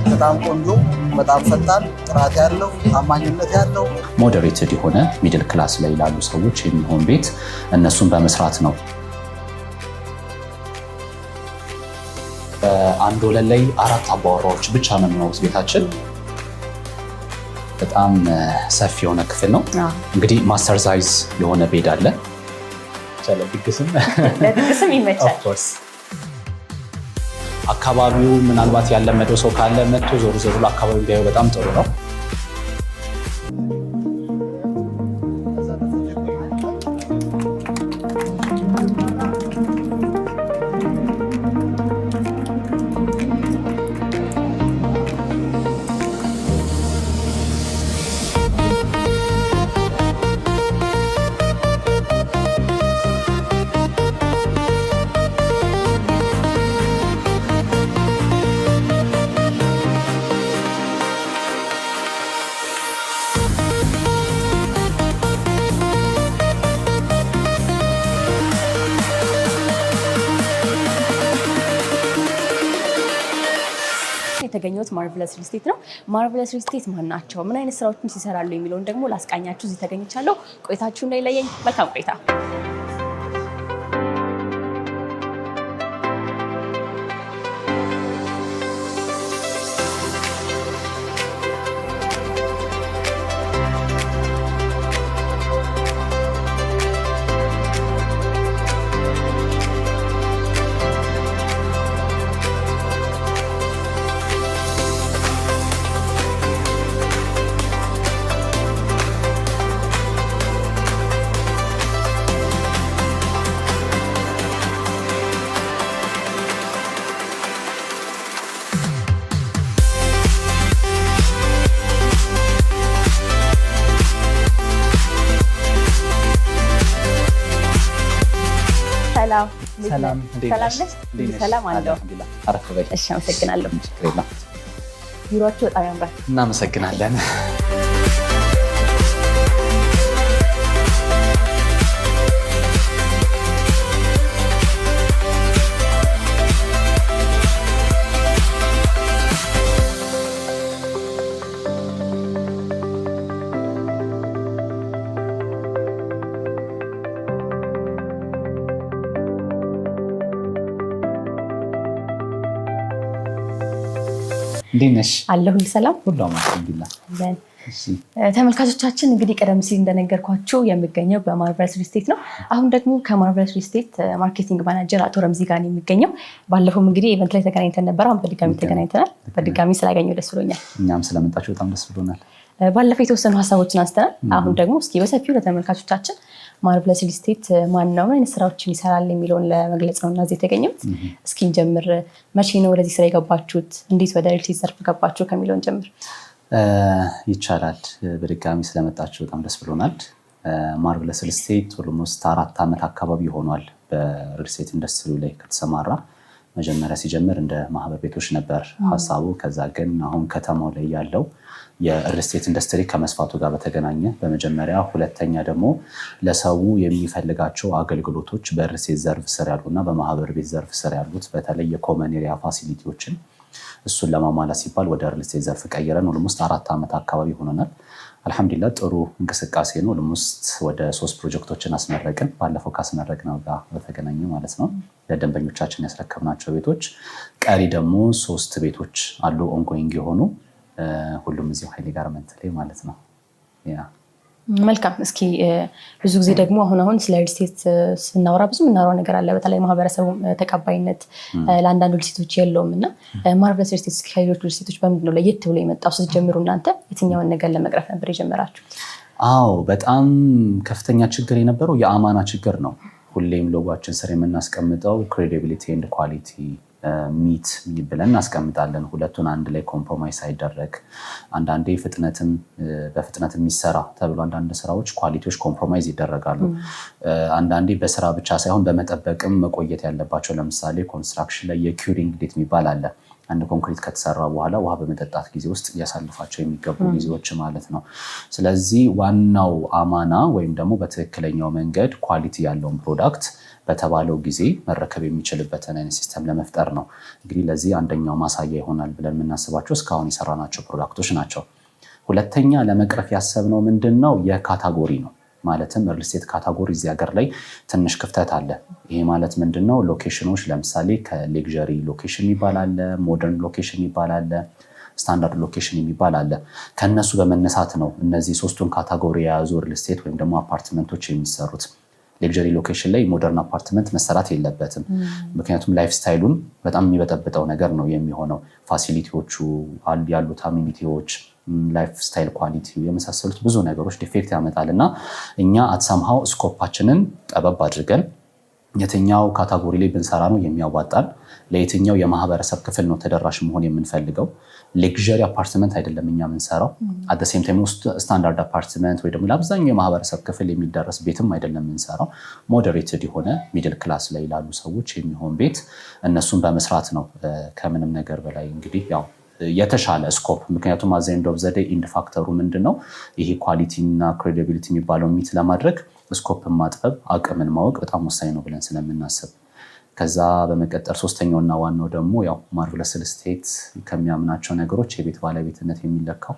በጣም ቆንጆ፣ በጣም ፈጣን፣ ጥራት ያለው፣ ታማኝነት ያለው ሞዴሬትድ የሆነ ሚድል ክላስ ላይ ላሉ ሰዎች የሚሆን ቤት እነሱን በመስራት ነው። አንድ ወለል ላይ 4 አባወራዎች ብቻ ነው የሚኖሩት ቤታችን። በጣም ሰፊ የሆነ ክፍል ነው። እንግዲህ ማስተር ሳይዝ የሆነ ቤድ አለ። ለድግስም ይመቻል። አካባቢው ምናልባት ያለመደው ሰው ካለ መጥቶ ዞር ዞር ብሎ አካባቢው ቢያዩ በጣም ጥሩ ነው። የተገኘሁት ማርቨለስ ሪል ስቴት ነው። ማርቨለስ ሪል ስቴት ማን ናቸው፣ ምን አይነት ስራዎችን ይሰራሉ የሚለውን ደግሞ ላስቃኛችሁ እዚህ ተገኝቻለሁ። ቆይታችሁ እንዳይለየኝ። መልካም ቆይታ። ሰላም አለው። እሺ፣ አመሰግናለሁ። ቢሮአችሁ በጣም ያምራል። እናመሰግናለን። እንዴት ነሽ? አለሁኝ። ሰላም ሁሉ አልሐምዱሊላህ። ተመልካቾቻችን እንግዲህ ቀደም ሲል እንደነገርኳችሁ የሚገኘው በማርቨለስ ሪል ስቴት ነው። አሁን ደግሞ ከማርቨለስ ሪል ስቴት ማርኬቲንግ ማናጀር አቶ ረምዚ ጋር ነው የሚገኘው። ባለፈውም እንግዲህ ኢቨንት ላይ ተገናኝተን ነበር። አሁን በድጋሚ ተገናኝተናል። በድጋሚ ስላገኘው ደስ ብሎኛል። እኛም ስለመጣችሁ በጣም ደስ ብሎናል። ባለፈው የተወሰኑ ሀሳቦችን አንስተናል። አሁን ደግሞ እስኪ በሰፊው ለተመልካቾቻችን ማርቨለስ ሪል ስቴት ማን ነው፣ ምን አይነት ስራዎችን ይሰራል የሚለውን ለመግለጽ ነው እና እዚህ የተገኘሁት። እስኪ እንጀምር። መቼ ነው ወደዚህ ስራ የገባችሁት? እንዴት ወደ ሪል ስቴት ዘርፍ ገባችሁ ከሚለውን ጀምር። ይቻላል። በድጋሚ ስለመጣችሁ በጣም ደስ ብሎናል። ማርቨለስ ሪል ስቴት ኦልሞስት 4 ዓመት አካባቢ ሆኗል በሪል ስቴት ኢንዱስትሪ ላይ ከተሰማራ። መጀመሪያ ሲጀምር እንደ ማህበር ቤቶች ነበር ሀሳቡ። ከዛ ግን አሁን ከተማው ላይ ያለው የሪል ስቴት ኢንዱስትሪ ከመስፋቱ ጋር በተገናኘ በመጀመሪያ፣ ሁለተኛ ደግሞ ለሰው የሚፈልጋቸው አገልግሎቶች በሪል ስቴት ዘርፍ ስር ያሉና በማህበር ቤት ዘርፍ ስር ያሉት በተለይ የኮመን ኤሪያ ፋሲሊቲዎችን እሱን ለማሟላት ሲባል ወደ ሪል ስቴት ዘርፍ ቀይረን ኦልሞስት 4 ዓመት አካባቢ ሆኖናል። አልሐምዱሊላህ ጥሩ እንቅስቃሴ ነው። ኦልሞስት ወደ 3 ፕሮጀክቶችን አስመረቅን። ባለፈው ካስመረቅነው ጋር በተገናኘ ማለት ነው ለደንበኞቻችን ያስረከብናቸው ቤቶች። ቀሪ ደግሞ 3 ቤቶች አሉ ኦንጎይንግ የሆኑ ሁሉም እዚሁ ኃይሌ ጋርመንት ላይ ማለት ነው። መልካም። እስኪ ብዙ ጊዜ ደግሞ አሁን ስለ ሪል ስቴት ስናወራ ብዙ የምናወራው ነገር አለ። በተለይ ማህበረሰቡ ተቀባይነት ለአንዳንድ ሪል ስቴቶች የለውም እና ማርቨለስ ሪል ስቴት ከሌሎች ሪል ስቴቶች በምንድን ነው ለየት ብሎ የመጣው? ስትጀምሩ እናንተ የትኛውን ነገር ለመቅረፍ ነበር የጀመራችሁት? አዎ፣ በጣም ከፍተኛ ችግር የነበረው የአማና ችግር ነው። ሁሌም ሎጓችን ስር የምናስቀምጠው ክሬዲቢሊቲ ኤንድ ኳሊቲ ሚት ብለን እናስቀምጣለን። ሁለቱን አንድ ላይ ኮምፕሮማይዝ አይደረግ። አንዳንዴ በፍጥነት የሚሰራ ተብሎ አንዳንድ ስራዎች ኳሊቲዎች ኮምፕሮማይዝ ይደረጋሉ። አንዳንዴ በስራ ብቻ ሳይሆን በመጠበቅም መቆየት ያለባቸው፣ ለምሳሌ ኮንስትራክሽን ላይ የኪውሪንግ ዴት የሚባል አለ። አንድ ኮንክሪት ከተሰራ በኋላ ውሃ በመጠጣት ጊዜ ውስጥ ሊያሳልፋቸው የሚገቡ ጊዜዎች ማለት ነው። ስለዚህ ዋናው አማና ወይም ደግሞ በትክክለኛው መንገድ ኳሊቲ ያለውን ፕሮዳክት በተባለው ጊዜ መረከብ የሚችልበትን አይነት ሲስተም ለመፍጠር ነው። እንግዲህ ለዚህ አንደኛው ማሳያ ይሆናል ብለን የምናስባቸው እስካሁን የሰራናቸው ፕሮዳክቶች ናቸው። ሁለተኛ ለመቅረፍ ያሰብነው ምንድን ነው? የካታጎሪ ነው። ማለትም ሪል ስቴት ካታጎሪ እዚህ ሀገር ላይ ትንሽ ክፍተት አለ። ይሄ ማለት ምንድነው? ሎኬሽኖች ለምሳሌ ከሌክዠሪ ሎኬሽን የሚባል አለ፣ ሞደርን ሎኬሽን የሚባል አለ፣ ስታንዳርድ ሎኬሽን የሚባል አለ። ከነሱ በመነሳት ነው እነዚህ ሶስቱን ካታጎሪ የያዙ ሪል ስቴት ወይም ደግሞ አፓርትመንቶች የሚሰሩት። ሌክዠሪ ሎኬሽን ላይ ሞደርን አፓርትመንት መሰራት የለበትም። ምክንያቱም ላይፍ ስታይሉን በጣም የሚበጠብጠው ነገር ነው የሚሆነው። ፋሲሊቲዎቹ ያሉት አሚኒቲዎች፣ ላይፍ ስታይል ኳሊቲ የመሳሰሉት ብዙ ነገሮች ዲፌክት ያመጣል እና እኛ አትሰምሃው ስኮፓችንን ጠበብ አድርገን የትኛው ካታጎሪ ላይ ብንሰራ ነው የሚያዋጣን፣ ለየትኛው የማህበረሰብ ክፍል ነው ተደራሽ መሆን የምንፈልገው። ሌክዠሪ አፓርትመንት አይደለም እኛ የምንሰራው፣ አት ሴም ታይም ስታንዳርድ አፓርትመንት ወይ ደግሞ ለአብዛኛው የማህበረሰብ ክፍል የሚደረስ ቤትም አይደለም የምንሰራው። ሞዴሬትድ የሆነ ሚድል ክላስ ላይ ላሉ ሰዎች የሚሆን ቤት እነሱን በመስራት ነው ከምንም ነገር በላይ እንግዲህ ያው የተሻለ ስኮፕ። ምክንያቱም አዘ ኤንድ ኦፍ ዘ ዴይ ኢንድ ፋክተሩ ምንድነው? ይሄ ኳሊቲ እና ክሬዲቢሊቲ የሚባለው ሚት ለማድረግ ስኮፕን ማጥበብ፣ አቅምን ማወቅ በጣም ወሳኝ ነው ብለን ስለምናስብ፣ ከዛ በመቀጠል ሶስተኛውና ዋናው ደግሞ ያው ማርቨለስ ሪል ስቴት ከሚያምናቸው ነገሮች የቤት ባለቤትነት የሚለካው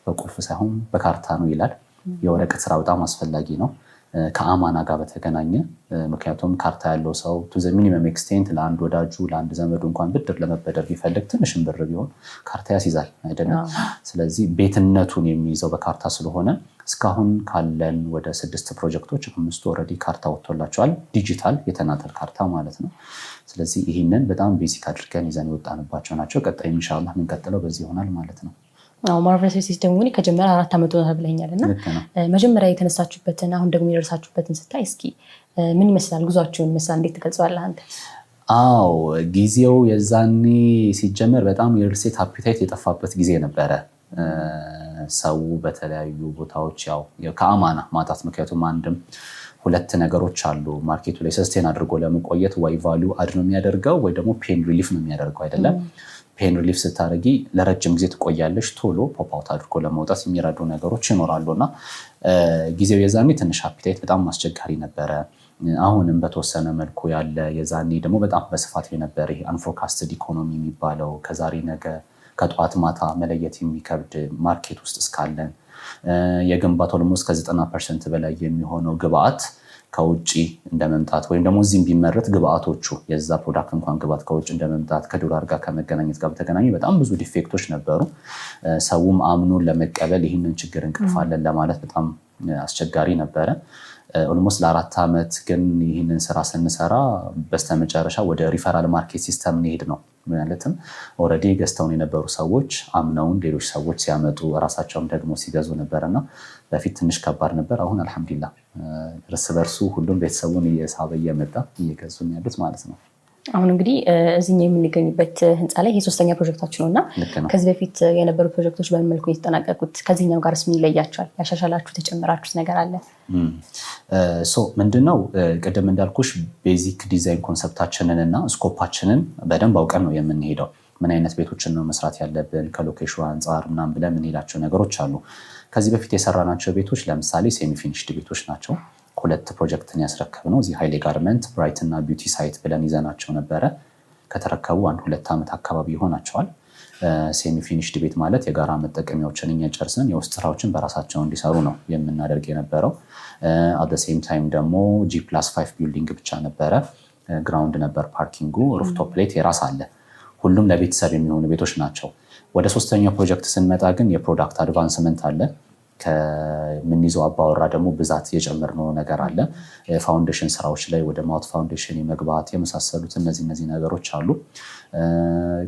በቁልፍ ሳይሆን በካርታ ነው ይላል። የወረቀት ስራ በጣም አስፈላጊ ነው ከአማና ጋር በተገናኘ። ምክንያቱም ካርታ ያለው ሰው ቱ ዘ ሚኒመም ኤክስቴንት ለአንድ ወዳጁ ለአንድ ዘመዱ እንኳን ብድር ለመበደር ቢፈልግ ትንሽም ብር ቢሆን ካርታ ያስይዛል አይደለም። ስለዚህ ቤትነቱን የሚይዘው በካርታ ስለሆነ እስካሁን ካለን ወደ 6 ፕሮጀክቶች 5 ኦልሬዲ ካርታ ወጥቶላቸዋል። ዲጂታል የተናጠል ካርታ ማለት ነው። ስለዚህ ይህንን በጣም ቤሲክ አድርገን ይዘን የወጣንባቸው ናቸው። ቀጣይ ኢንሻአላህ የምንቀጥለው በዚህ ይሆናል ማለት ነው። ማርቨለስ ሪል ስቴት ደግሞ ከጀመረ 4 ዓመት ሆኗል ብለኛል እና መጀመሪያ የተነሳችሁበትን አሁን ደግሞ የደረሳችሁበትን ስታይ እስኪ ምን ይመስላል? ጉዟችሁን ይመስላል እንዴት ትገልጸዋለህ አንተ? አዎ ጊዜው የዛኔ ሲጀመር በጣም የሪል ስቴት አፒታይት የጠፋበት ጊዜ ነበረ። ሰው በተለያዩ ቦታዎች ያው ከአማና ማጣት፣ ምክንያቱም አንድም 2 ነገሮች አሉ ማርኬቱ ላይ ሰስቴን አድርጎ ለመቆየት፣ ወይ ቫልዩ አድ ነው የሚያደርገው ወይ ደግሞ ፔን ሪሊፍ ነው የሚያደርገው አይደለም። ፔን ሪሊፍ ስታደርጊ ለረጅም ጊዜ ትቆያለሽ። ቶሎ ፖፕ አውት አድርጎ ለመውጣት የሚረዱ ነገሮች ይኖራሉ እና ጊዜው የዛኔ ትንሽ አፒታይት በጣም አስቸጋሪ ነበረ። አሁንም በተወሰነ መልኩ ያለ፣ የዛኔ ደግሞ በጣም በስፋት የነበረ ይሄ አንፎርካስትድ ኢኮኖሚ የሚባለው ከዛሬ ነገ ከጠዋት ማታ መለየት የሚከብድ ማርኬት ውስጥ እስካለን የግንባታ ኦልሞስት ከ90% በላይ የሚሆነው ግብአት ከውጭ እንደመምጣት ወይም ደግሞ እዚህም ቢመረት ግብአቶቹ የዛ ፕሮዳክት እንኳን ግብአት ከውጭ እንደመምጣት ከዶላር ጋር ከመገናኘት ጋር በተገናኘ በጣም ብዙ ዲፌክቶች ነበሩ። ሰውም አምኖን ለመቀበል ይህንን ችግር እንቅርፋለን ለማለት በጣም አስቸጋሪ ነበረ። ኦልሞስት ለ4 ዓመት ግን ይህንን ስራ ስንሰራ በስተመጨረሻ ወደ ሪፈራል ማርኬት ሲስተም እንሄድ ነው። ማለትም ኦልሬዲ ገዝተውን የነበሩ ሰዎች አምነውን ሌሎች ሰዎች ሲያመጡ እራሳቸውም ደግሞ ሲገዙ ነበርና በፊት ትንሽ ከባድ ነበር። አሁን አልሐምዱሊላህ እርስ በርሱ ሁሉም ቤተሰቡን እየሳበ እየመጣ እየገዙ ያሉት ማለት ነው። አሁን እንግዲህ እዚህኛ የምንገኝበት ህንፃ ላይ የሶስተኛ ፕሮጀክታችሁ ነው እና ከዚህ በፊት የነበሩ ፕሮጀክቶች በምን መልኩ የተጠናቀቁት? ከዚህኛው ጋር ምን ይለያቸዋል? ያሻሻላችሁት የጨመራችሁት ነገር አለ? ምንድነው ቅድም እንዳልኩሽ ቤዚክ ዲዛይን ኮንሰፕታችንን እና ስኮፓችንን በደንብ አውቀን ነው የምንሄደው። ምን አይነት ቤቶችን ነው መስራት ያለብን ከሎኬሽኑ አንጻር ምናምን ብለን የምንሄዳቸው ነገሮች አሉ። ከዚህ በፊት የሰራናቸው ቤቶች ለምሳሌ ሴሚ ፊኒሽድ ቤቶች ናቸው። 2 ፕሮጀክትን ያስረከብነው እዚህ ሃይሌ ጋርመንት፣ ብራይት እና ቢዩቲ ሳይት ብለን ይዘናቸው ነበረ። ከተረከቡ 1-2 ዓመት አካባቢ ይሆናቸዋል። ሴሚ ፊኒሽድ ቤት ማለት የጋራ መጠቀሚያዎችን እኛ ጨርሰን የውስጥ ስራዎችን በራሳቸው እንዲሰሩ ነው የምናደርግ የነበረው። አት ዘ ሴም ታይም ደግሞ G+5 ቢልዲንግ ብቻ ነበረ። ግራውንድ ነበር ፓርኪንጉ፣ ሩፍቶፕ ላይ ቴራስ አለ። ሁሉም ለቤተሰብ የሚሆኑ ቤቶች ናቸው። ወደ 3ኛው ፕሮጀክት ስንመጣ ግን የፕሮዳክት አድቫንስመንት አለ። ከምንይዘው አባወራ ደግሞ ብዛት የጨመርነው ነገር አለ። ፋውንዴሽን ስራዎች ላይ ወደ ማውት ፋውንዴሽን የመግባት የመሳሰሉት እነዚህ ነገሮች አሉ።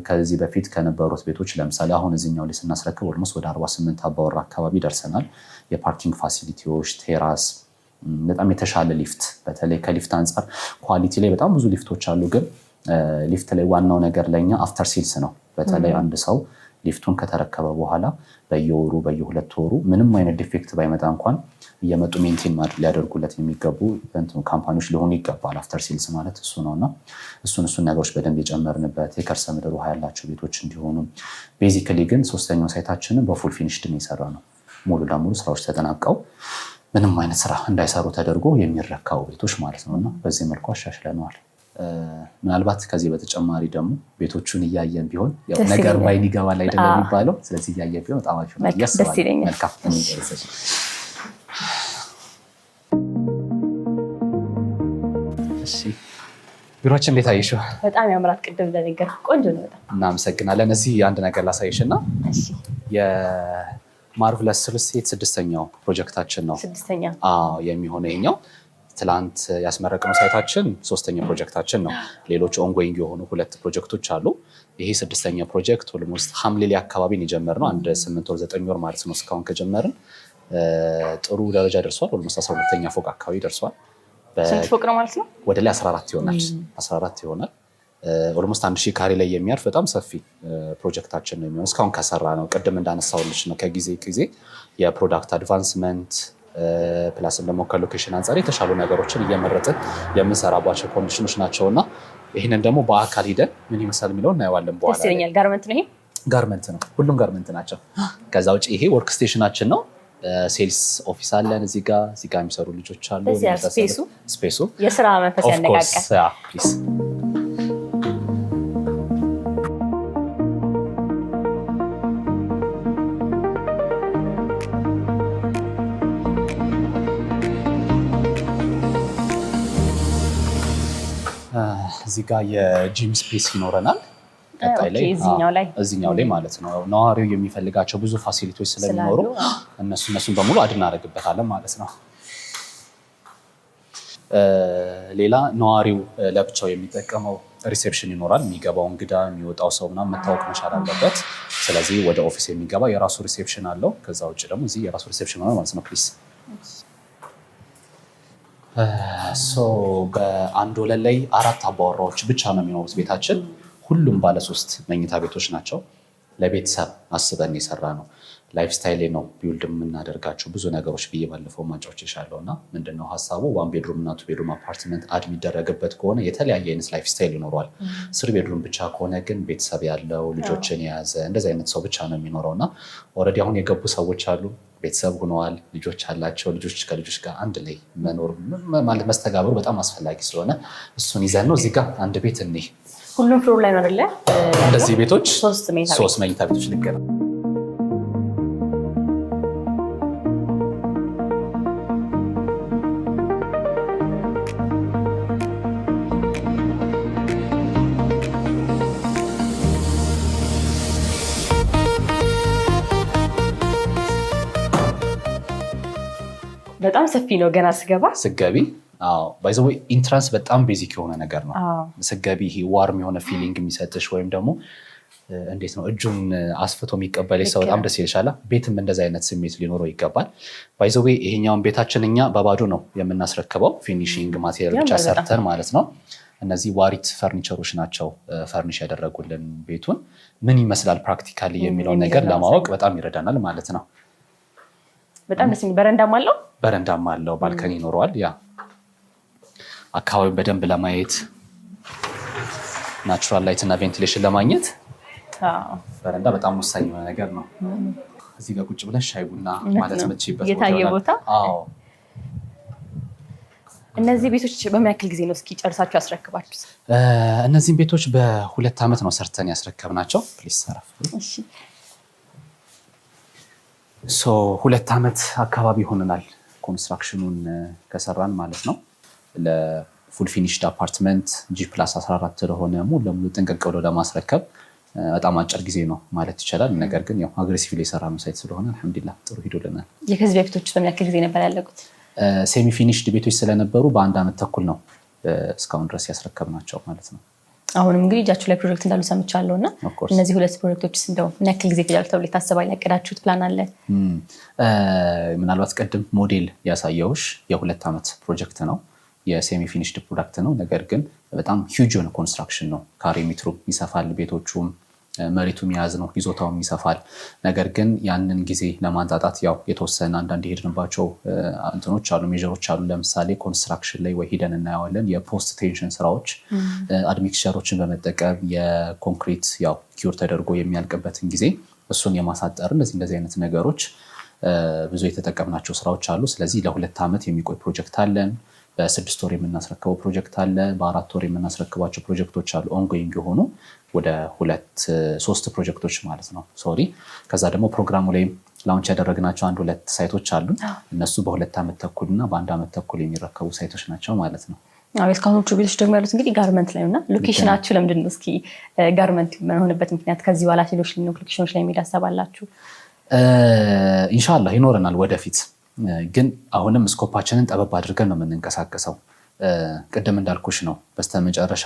ከዚህ በፊት ከነበሩት ቤቶች ለምሳሌ አሁን እዚህኛው ላይ ስናስረክብ ኦልሞስት ወደ 48 አባወራ አካባቢ ደርሰናል። የፓርኪንግ ፋሲሊቲዎች፣ ቴራስ፣ በጣም የተሻለ ሊፍት፣ በተለይ ከሊፍት አንጻር ኳሊቲ ላይ በጣም ብዙ ሊፍቶች አሉ። ግን ሊፍት ላይ ዋናው ነገር ለኛ አፍተር ሴልስ ነው። በተለይ አንድ ሰው ሊፍቱን ከተረከበ በኋላ በየወሩ በየ2 ወሩ ምንም አይነት ዲፌክት ባይመጣ እንኳን እየመጡ ሜንቴን ሊያደርጉለት የሚገቡ ካምፓኒዎች ሊሆኑ ይገባል። አፍተር ሴልስ ማለት እሱ ነውና እሱን ነገሮች በደንብ የጨመርንበት የከርሰ ምድር ውሃ ያላቸው ቤቶች እንዲሆኑ። ቤዚካሊ ግን 3ኛው ሳይታችንን በፉል ፊኒሽድ ነው የሰራ ነው። ሙሉ ለሙሉ ስራዎች ተጠናቀው ምንም አይነት ስራ እንዳይሰሩ ተደርጎ የሚረካው ቤቶች ማለት ነውና በዚህ መልኩ አሻሽለነዋል። ምናልባት ከዚህ በተጨማሪ ደግሞ ቤቶቹን እያየን ቢሆን ነገር ባይን ይገባል አይደለም የሚባለው። ስለዚህ እያየን ቢሆን በጣም አሪፍ ነው ያስባል። መልካም እሺ ቢሮአችን እንዴት አየሽው? በጣም ያምራል። ቅድም እንደነገርኩ ቆንጆ ነው በጣም። እናመሰግናለን። እዚህ አንድ ነገር ላሳይሽና እሺ የማርቭለስ ሪል ስቴት 6ኛው ፕሮጀክታችን ነው። 6ኛ የሚሆነው የኛው ትላንት ያስመረቅነው ሳይታችን 3ኛ ፕሮጀክታችን ነው። ሌሎች ኦንጎይንግ የሆኑ 2 ፕሮጀክቶች አሉ። ይሄ 6ኛ ፕሮጀክት ኦልሞስት ሐምሌ ላይ አካባቢ የጀመርነው አንድ 8 ወር 9 ወር ማለት ነው። እስካሁን ከጀመርን ጥሩ ደረጃ ደርሷል። ኦልሞስት 12ኛ ፎቅ አካባቢ ደርሷል። ስንት ፎቅ ነው ማለት ነው? ወደ ላይ 14 ይሆናል። 14 ይሆናል። ኦልሞስት 1000 ካሬ ላይ የሚያርፍ በጣም ሰፊ ፕሮጀክታችን ነው የሚሆነው። እስካሁን ከሰራ ነው ቅድም እንዳነሳውልሽ ነው ከጊዜ ጊዜ የፕሮዳክት አድቫንስመንት ፕላስም ደግሞ ከሎኬሽን አንጻር የተሻሉ ነገሮችን እየመረጥን የምንሰራባቸው ኮንዲሽኖች ናቸውና ይህንን ደግሞ በአካል ሂደን ምን ይመስላል የሚለው እናየዋለን። በኋላ ደስ ይለኛል። ጋርመንት ነው ይሄ? ጋርመንት ነው። ሁሉም ጋርመንት ናቸው። ከዛ ውጭ ይሄ ወርክ ስቴሽናችን ነው። ሴልስ ኦፊስ አለን እዚህ ጋር የሚሰሩ ልጆች አሉ። ስፔሱ የስራ መንፈስ ያነቃቃል። እዚህ ጋር የጂም ስፔስ ይኖረናል። ቀጣይ ላይ እዚህኛው ላይ ማለት ነው ነዋሪው የሚፈልጋቸው ብዙ ፋሲሊቲዎች ስለሚኖሩ እነሱን በሙሉ አድናረግበታለን ማለት ነው። ሌላ ነዋሪው ለብቻው የሚጠቀመው ሪሴፕሽን ይኖራል። የሚገባው እንግዳ የሚወጣው ሰው ምናምን መታወቅ መቻል አለበት። ስለዚህ ወደ ኦፊስ የሚገባ የራሱ ሪሴፕሽን አለው። ከዛ ውጭ ደግሞ እዚህ የራሱ ሪሴፕሽን ሆነ ማለት ነው። ፕሊስ በአንድ ወለል ላይ 4 አባወራዎች ብቻ ነው የሚኖሩት ቤታችን። ሁሉም ባለ3 መኝታ ቤቶች ናቸው። ለቤተሰብ አስበን የሰራ ነው። ላይፍ ስታይል ነው ቢውልድ የምናደርጋቸው ብዙ ነገሮች ብዬ ባለፈው ማጫዎች ይሻለው እና ምንድነው ሀሳቡ 1 ቤድሩም እና 2 ቤድሩም አፓርትመንት አድ የሚደረግበት ከሆነ የተለያየ አይነት ላይፍ ስታይል ይኖረዋል። 3 ቤድሩም ብቻ ከሆነ ግን ቤተሰብ ያለው ልጆችን የያዘ እንደዚህ አይነት ሰው ብቻ ነው የሚኖረው እና ኦልሬዲ አሁን የገቡ ሰዎች አሉ። ቤተሰብ ሆነዋል፣ ልጆች አላቸው። ልጆች ከልጆች ጋር አንድ ላይ መኖር ማለት መስተጋብሩ በጣም አስፈላጊ ስለሆነ እሱን ይዘን ነው እዚህ ጋር አንድ ቤት እኔ ሁሉም ፍሎር ላይ ነው አይደለ? እንደዚህ ቤቶች 3 መኝታ ቤቶች ልክ ነው። በጣም ሰፊ ነው። ገና ስገቢ ባይ ዘ ወይ ኢንትራንስ በጣም ቤዚክ የሆነ ነገር ነው። ስገቢ ይሄ ዋርም የሆነ ፊሊንግ የሚሰጥሽ ወይም ደግሞ እንዴት ነው እጁን አስፍቶ የሚቀበልሽ ሰው በጣም ደስ ይልሻል። ቤትም እንደዚህ አይነት ስሜት ሊኖረው ይገባል። ባይ ዘ ወይ ይሄኛውን ቤታችን እኛ በባዶ ነው የምናስረክበው፣ ፊኒሺንግ ማቴሪያል ብቻ ሰርተን ማለት ነው። እነዚህ ዋሪት ፈርኒቸሮች ናቸው ፈርኒሽ ያደረጉልን ቤቱን። ምን ይመስላል ፕራክቲካሊ የሚለውን ነገር ለማወቅ በጣም ይረዳናል ማለት ነው። በጣም ደስ የሚል በረንዳም አለው ባልከኒ ይኖረዋል። ያ አካባቢ በደንብ ለማየት ናቹራል ላይት እና ቬንቲሌሽን ለማግኘት በረንዳ በጣም ወሳኝ የሆነ ነገር ነው። እዚህ ጋር ቁጭ ብለሽ ሻይ ቡና ማለት መቼበት የታየ ቦታ። እነዚህ ቤቶች በምን ያክል ጊዜ ነው እስኪ ጨርሳችሁ ያስረክባችሁት? እነዚህም ቤቶች በ2 ዓመት ነው ሰርተን ያስረከብናቸው። ፕሊስ ሰረፍ 2 ዓመት አካባቢ ሆነናል ኮንስትራክሽኑን ከሰራን ማለት ነው። ለፉል ፊኒሽድ አፓርትመንት G+14 ለሆነ ሙሉ ለሙሉ ጥንቅቅ ብሎ ለማስረከብ በጣም አጭር ጊዜ ነው ማለት ይቻላል። ነገር ግን ያው አግሬሲቭ ላይ የሰራ ሳይት ስለሆነ አልሐምዱሊላህ ጥሩ ሂዶልናል። የከዚህ በፊቶች በምን ያክል ጊዜ ነበር ያለቁት? ሴሚ ፊኒሽድ ቤቶች ስለነበሩ በ1 ዓመት ተኩል ነው እስካሁን ድረስ ያስረከብናቸው ማለት ነው። አሁንም እንግዲህ እጃችሁ ላይ ፕሮጀክት እንዳሉ ሰምቻለሁ እና እነዚህ 2 ፕሮጀክቶች እንደው ምን ያክል ጊዜ ይፈጃሉ ተብሎ ይታሰባል? ያቀዳችሁት ፕላን አለ? ምናልባት ቅድም ሞዴል ያሳየውሽ የ2 ዓመት ፕሮጀክት ነው። የሴሚ ፊኒሽድ ፕሮዳክት ነው። ነገር ግን በጣም ሂውጅ የሆነ ኮንስትራክሽን ነው። ካሬ ሜትሩ ይሰፋል፣ ቤቶቹም መሬቱም የያዝ ነው፣ ይዞታውም ይሰፋል። ነገር ግን ያንን ጊዜ ለማንጣጣት ያው የተወሰነ አንዳንድ የሄድንባቸው እንትኖች አሉ፣ ሜዥሮች አሉ። ለምሳሌ ኮንስትራክሽን ላይ ወይ ሂደን እናየዋለን የፖስት ቴንሽን ስራዎች አድሚክስቸሮችን በመጠቀም የኮንክሪት ያው ኪውር ተደርጎ የሚያልቅበትን ጊዜ እሱን የማሳጠር እንደዚህ አይነት ነገሮች ብዙ የተጠቀምናቸው ስራዎች አሉ። ስለዚህ ለ2 ዓመት የሚቆይ ፕሮጀክት አለን። በ6 ወር የምናስረክበው ፕሮጀክት አለ። በ4 ወር የምናስረክባቸው ፕሮጀክቶች አሉ። ኦንጎይንግ የሆኑ ወደ 2-3 ፕሮጀክቶች ማለት ነው። ሶሪ ከዛ ደግሞ ፕሮግራሙ ላይ ላውንች ያደረግናቸው 1-2 ሳይቶች አሉ። እነሱ በ2 ዓመት ተኩል እና በ1 ዓመት ተኩል የሚረከቡ ሳይቶች ናቸው ማለት ነው። እስካሁኖቹ ቤቶች ደግሞ ያሉት እንግዲህ ጋርመንት ላይ እና ሎኬሽናችሁ ለምንድን ነው እስኪ ጋርመንት የሆነበት ምክንያት? ከዚህ በኋላ ሌሎች ሎኬሽኖች ላይ የሚሄድ ሀሳብ አላችሁ? ኢንሻላህ ይኖረናል ወደፊት። ግን አሁንም ስኮፓችንን ጠበብ አድርገን ነው የምንንቀሳቀሰው። ቅድም እንዳልኩሽ ነው በስተመጨረሻ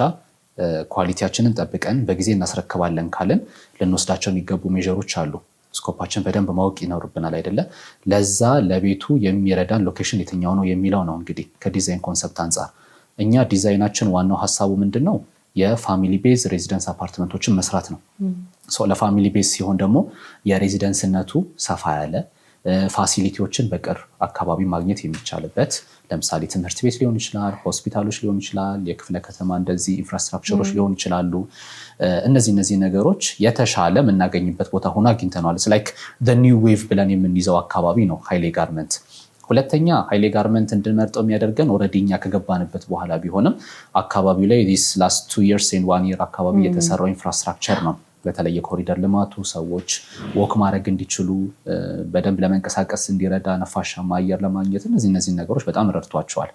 ኳሊቲያችንን ጠብቀን በጊዜ እናስረክባለን ካልን ልንወስዳቸው የሚገቡ ሜዥሮች አሉ። ስኮፓችን በደንብ ማወቅ ይኖርብናል አይደለ? ለዛ ለቤቱ የሚረዳን ሎኬሽን የትኛው ነው የሚለው ነው እንግዲህ ከዲዛይን ኮንሰፕት አንጻር እኛ ዲዛይናችን ዋናው ሀሳቡ ምንድን ነው? የፋሚሊ ቤዝ ሬዚደንስ አፓርትመንቶችን መስራት ነው። ለፋሚሊ ቤዝ ሲሆን ደግሞ የሬዚደንስነቱ ሰፋ ያለ ፋሲሊቲዎችን በቅርብ አካባቢ ማግኘት የሚቻልበት ለምሳሌ ትምህርት ቤት ሊሆን ይችላል፣ ሆስፒታሎች ሊሆን ይችላል፣ የክፍለ ከተማ እንደዚህ ኢንፍራስትራክቸሮች ሊሆን ይችላሉ። እነዚህ ነገሮች የተሻለ የምናገኝበት ቦታ ሆኖ አግኝተነዋል። ላይክ ኒው ዌቭ ብለን የምንይዘው አካባቢ ነው ሃይሌ ጋርመንት። ሁለተኛ ሃይሌ ጋርመንት እንድንመርጠው የሚያደርገን ኦልሬዲ እኛ ከገባንበት በኋላ ቢሆንም አካባቢው ላይ ላስት 2 years and 1 year አካባቢ የተሰራው ኢንፍራስትራክቸር ነው። በተለይ የኮሪደር ልማቱ ሰዎች ወክ ማድረግ እንዲችሉ በደንብ ለመንቀሳቀስ እንዲረዳ ነፋሻማ አየር ለማግኘት እነዚህ ነገሮች በጣም ረድቷቸዋል።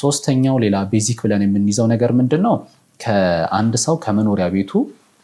ሶስተኛው ሌላ ቤዚክ ብለን የምንይዘው ነገር ምንድን ነው? ከአንድ ሰው ከመኖሪያ ቤቱ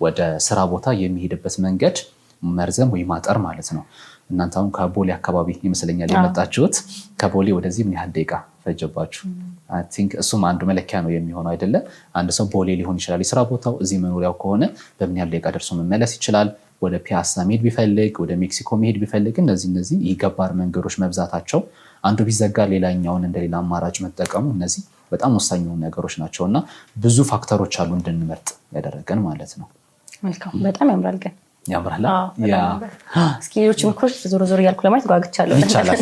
ወደ ስራ ቦታ የሚሄድበት መንገድ መርዘም ወይ ማጠር ማለት ነው። እናንተ አሁን ከቦሌ አካባቢ ይመስለኛል የመጣችሁት። ከቦሌ ወደዚህ ምን ያህል ደቂቃ ፈጀባችሁ? አይ ቲንክ እሱም አንዱ መለኪያ ነው የሚሆነው አይደለ? አንድ ሰው ቦሌ ሊሆን ይችላል የስራ ቦታው፣ እዚህ መኖሪያው ከሆነ በምን ያህል ደቂቃ ደርሶ መመለስ ይችላል? ወደ ፒያሳ መሄድ ቢፈልግ፣ ወደ ሜክሲኮ መሄድ ቢፈልግ፣ እነዚህ የገባር መንገዶች መብዛታቸው አንዱ ቢዘጋ ሌላኛውን እንደሌላ አማራጭ መጠቀሙ እነዚህ በጣም ወሳኝ ነገሮች ናቸው እና ብዙ ፋክተሮች አሉ እንድንመርጥ ያደረገን ማለት ነው። መልካም፣ በጣም ያምራል። ግን ያምራል። እስኪ ሌሎች ምክሮች ዞሮ ዞሮ እያልኩ ለማየት ጓግቻለሁ። ይቻላል።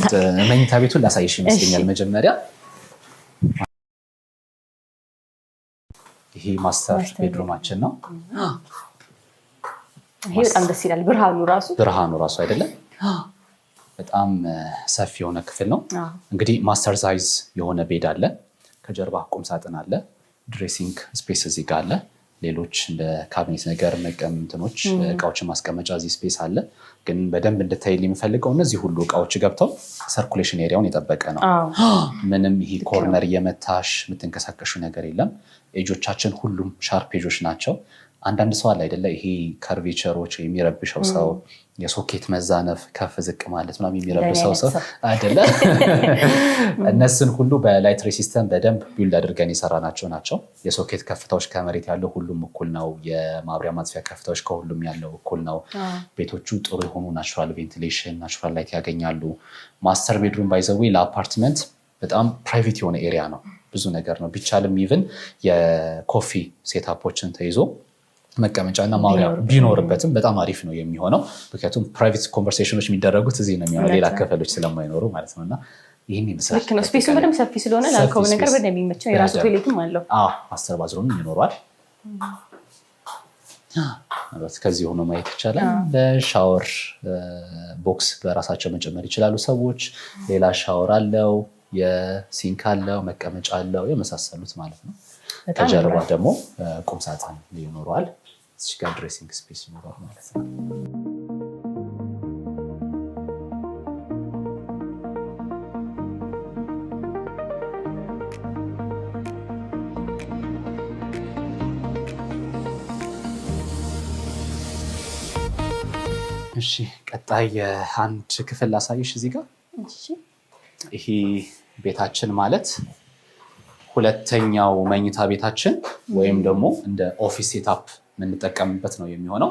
መኝታ ቤቱን ላሳይሽ ይመስለኛል። መጀመሪያ ይሄ ማስተር ቤድሩማችን ነው። ይሄ በጣም ደስ ይላል። ብርሃኑ ራሱ አይደለም በጣም ሰፊ የሆነ ክፍል ነው። እንግዲህ ማስተር ሳይዝ የሆነ ቤድ አለ። ከጀርባ ቁም ሳጥን አለ። ድሬሲንግ ስፔስ እዚህ ጋር አለ። ሌሎች እንደ ካቢኔት ነገር መቀምጥኖች እቃዎችን ማስቀመጫ እዚህ ስፔስ አለ። ግን በደንብ እንድታይል የሚፈልገው እነዚህ ሁሉ እቃዎች ገብተው ሰርኩሌሽን ኤሪያውን የጠበቀ ነው። ምንም ይሄ ኮርነር የመታሽ የምትንቀሳቀሹ ነገር የለም። ኤጆቻችን ሁሉም ሻርፕ ኤጆች ናቸው። አንዳንድ ሰው አለ አይደለ? ይሄ ከርቬቸሮች የሚረብሸው ሰው የሶኬት መዛነፍ ከፍ ዝቅ ማለት ምናምን የሚረብሸው ሰው አይደለ? እነሱን ሁሉ በላይት ሬሲስተንት በደንብ ቢልድ አድርገን የሰራናቸው ናቸው። የሶኬት ከፍታዎች ከመሬት ያለው ሁሉም እኩል ነው። የማብሪያ ማጥፊያ ከፍታዎች ከሁሉም ያለው እኩል ነው። ቤቶቹ ጥሩ የሆኑ ናቹራል ቬንቲሌሽን፣ ናቹራል ላይት ያገኛሉ። ማስተር ቤድሩም ባይዘዌ ለአፓርትመንት በጣም ፕራይቬት የሆነ ኤሪያ ነው። ብዙ ነገር ነው። ቢቻልም ኢቭን የኮፊ ሴታፖችን ተይዞ መቀመጫ እና ማውሪያ ቢኖርበትም በጣም አሪፍ ነው የሚሆነው። ምክንያቱም ፕራይቬት ኮንቨርሴሽኖች የሚደረጉት እዚህ ነው የሚሆነው፣ ሌላ ክፍሎች ስለማይኖሩ ማለት ነው። እና ይህን ይመስላል። ልክ ነው። ስፔሱ በደንብ ሰፊ ስለሆነ ላልከው ነገር በደንብ የሚመቸው የራሱ ቶይሌትም አለው። ማስተር ባዝሩም ይኖረዋል። ከዚህ ሆኖ ማየት ይቻላል። ለሻወር ቦክስ በራሳቸው መጨመር ይችላሉ ሰዎች። ሌላ ሻወር አለው፣ የሲንክ አለው፣ መቀመጫ አለው፣ የመሳሰሉት ማለት ነው። ከጀርባ ደግሞ ቁም ሳጥን ይኖረዋል። እዚህ ጋር ድሬሲንግ ስፔስ ይኖረዋል ማለት ነው። እሺ፣ ቀጣይ አንድ ክፍል ላሳይሽ እዚህ ጋር። ይሄ ቤታችን ማለት ሁለተኛው መኝታ ቤታችን ወይም ደግሞ እንደ ኦፊስ ሴታፕ የምንጠቀምበት ነው የሚሆነው።